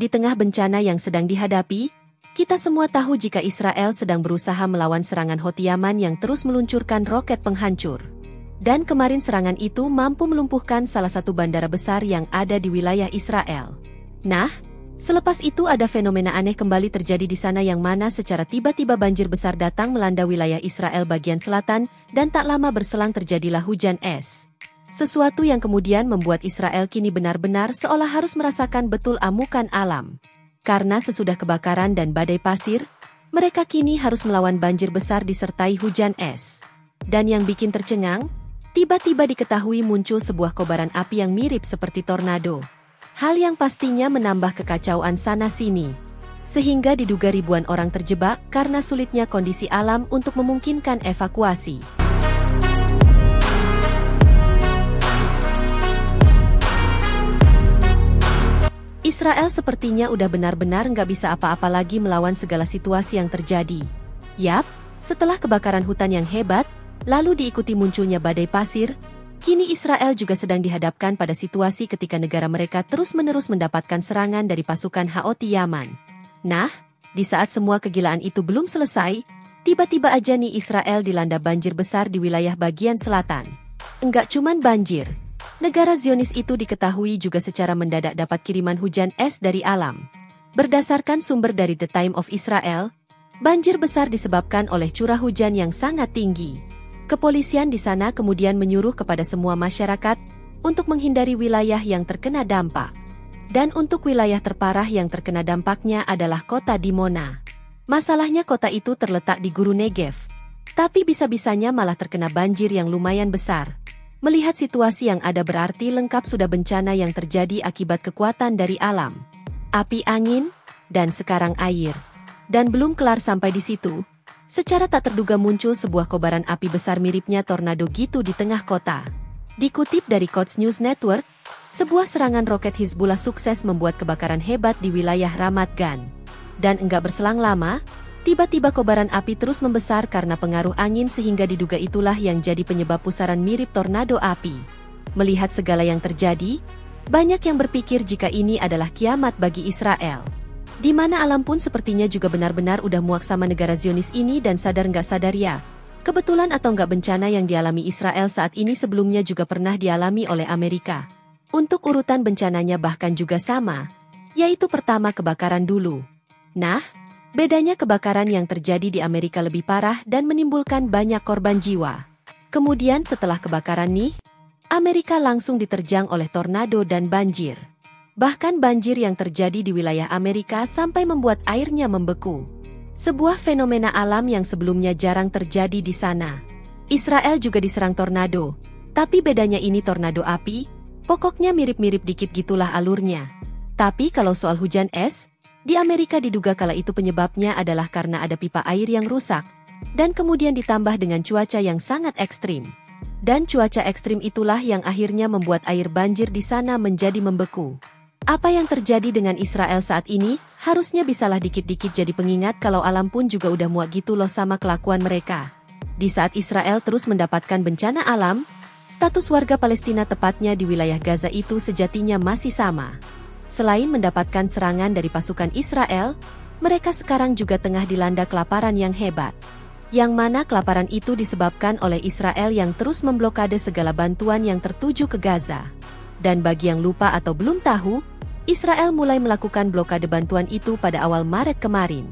Di tengah bencana yang sedang dihadapi, kita semua tahu jika Israel sedang berusaha melawan serangan Houthi Yaman yang terus meluncurkan roket penghancur. Dan kemarin serangan itu mampu melumpuhkan salah satu bandara besar yang ada di wilayah Israel. Nah, selepas itu ada fenomena aneh kembali terjadi di sana yang mana secara tiba-tiba banjir besar datang melanda wilayah Israel bagian selatan dan tak lama berselang terjadilah hujan es. Sesuatu yang kemudian membuat Israel kini benar-benar seolah harus merasakan betul amukan alam. Karena sesudah kebakaran dan badai pasir, mereka kini harus melawan banjir besar disertai hujan es. Dan yang bikin tercengang, tiba-tiba diketahui muncul sebuah kobaran api yang mirip seperti tornado. Hal yang pastinya menambah kekacauan sana-sini. Sehingga diduga ribuan orang terjebak karena sulitnya kondisi alam untuk memungkinkan evakuasi. Israel sepertinya udah benar-benar nggak bisa apa-apa lagi melawan segala situasi yang terjadi. Yap, setelah kebakaran hutan yang hebat, lalu diikuti munculnya badai pasir, kini Israel juga sedang dihadapkan pada situasi ketika negara mereka terus-menerus mendapatkan serangan dari pasukan Houthi Yaman. Nah, di saat semua kegilaan itu belum selesai, tiba-tiba aja nih Israel dilanda banjir besar di wilayah bagian selatan. Enggak cuman banjir. Negara Zionis itu diketahui juga secara mendadak dapat kiriman hujan es dari alam. Berdasarkan sumber dari The Time of Israel, banjir besar disebabkan oleh curah hujan yang sangat tinggi. Kepolisian di sana kemudian menyuruh kepada semua masyarakat untuk menghindari wilayah yang terkena dampak. Dan untuk wilayah terparah yang terkena dampaknya adalah kota Dimona. Masalahnya kota itu terletak di Gurun Negev, tapi bisa-bisanya malah terkena banjir yang lumayan besar. Melihat situasi yang ada berarti lengkap sudah bencana yang terjadi akibat kekuatan dari alam. Api, angin, dan sekarang air. Dan belum kelar sampai di situ, secara tak terduga muncul sebuah kobaran api besar miripnya tornado gitu di tengah kota. Dikutip dari Quds News Network, sebuah serangan roket Hizbullah sukses membuat kebakaran hebat di wilayah Ramat Gan. Dan enggak berselang lama, tiba-tiba kobaran api terus membesar karena pengaruh angin sehingga diduga itulah yang jadi penyebab pusaran mirip tornado api. Melihat segala yang terjadi, banyak yang berpikir jika ini adalah kiamat bagi Israel. Di mana alam pun sepertinya juga benar-benar udah muak sama negara Zionis ini dan sadar nggak sadar ya. Kebetulan atau nggak bencana yang dialami Israel saat ini sebelumnya juga pernah dialami oleh Amerika. Untuk urutan bencananya bahkan juga sama, yaitu pertama kebakaran dulu. Nah, bedanya kebakaran yang terjadi di Amerika lebih parah dan menimbulkan banyak korban jiwa. Kemudian setelah kebakaran nih, Amerika langsung diterjang oleh tornado dan banjir. Bahkan banjir yang terjadi di wilayah Amerika sampai membuat airnya membeku. Sebuah fenomena alam yang sebelumnya jarang terjadi di sana. Israel juga diserang tornado, tapi bedanya ini tornado api, pokoknya mirip-mirip dikit gitulah alurnya. Tapi kalau soal hujan es, di Amerika diduga kala itu penyebabnya adalah karena ada pipa air yang rusak, dan kemudian ditambah dengan cuaca yang sangat ekstrim. Dan cuaca ekstrim itulah yang akhirnya membuat air banjir di sana menjadi membeku. Apa yang terjadi dengan Israel saat ini, harusnya bisalah dikit-dikit jadi pengingat kalau alam pun juga udah muak gitu loh sama kelakuan mereka. Di saat Israel terus mendapatkan bencana alam, status warga Palestina tepatnya di wilayah Gaza itu sejatinya masih sama. Selain mendapatkan serangan dari pasukan Israel, mereka sekarang juga tengah dilanda kelaparan yang hebat. Yang mana kelaparan itu disebabkan oleh Israel yang terus memblokade segala bantuan yang tertuju ke Gaza. Dan bagi yang lupa atau belum tahu, Israel mulai melakukan blokade bantuan itu pada awal Maret kemarin.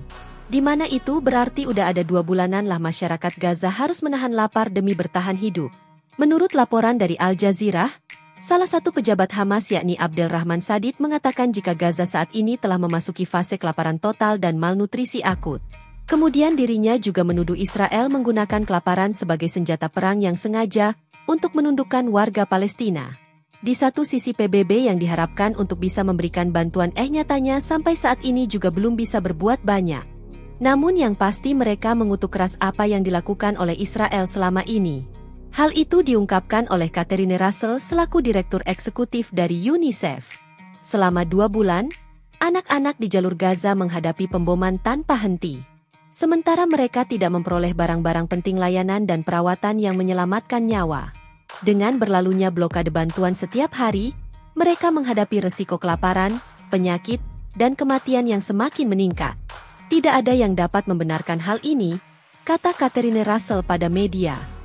Di mana itu berarti udah ada 2 bulanan lah masyarakat Gaza harus menahan lapar demi bertahan hidup. Menurut laporan dari Al Jazeera, salah satu pejabat Hamas yakni Abdel Rahman Sadid mengatakan jika Gaza saat ini telah memasuki fase kelaparan total dan malnutrisi akut. Kemudian dirinya juga menuduh Israel menggunakan kelaparan sebagai senjata perang yang sengaja untuk menundukkan warga Palestina. Di satu sisi PBB yang diharapkan untuk bisa memberikan bantuan nyatanya sampai saat ini juga belum bisa berbuat banyak. Namun yang pasti mereka mengutuk keras apa yang dilakukan oleh Israel selama ini. Hal itu diungkapkan oleh Catherine Russell selaku Direktur Eksekutif dari UNICEF. Selama 2 bulan, anak-anak di jalur Gaza menghadapi pemboman tanpa henti. Sementara mereka tidak memperoleh barang-barang penting layanan dan perawatan yang menyelamatkan nyawa. Dengan berlalunya blokade bantuan setiap hari, mereka menghadapi resiko kelaparan, penyakit, dan kematian yang semakin meningkat. Tidak ada yang dapat membenarkan hal ini, kata Catherine Russell pada media.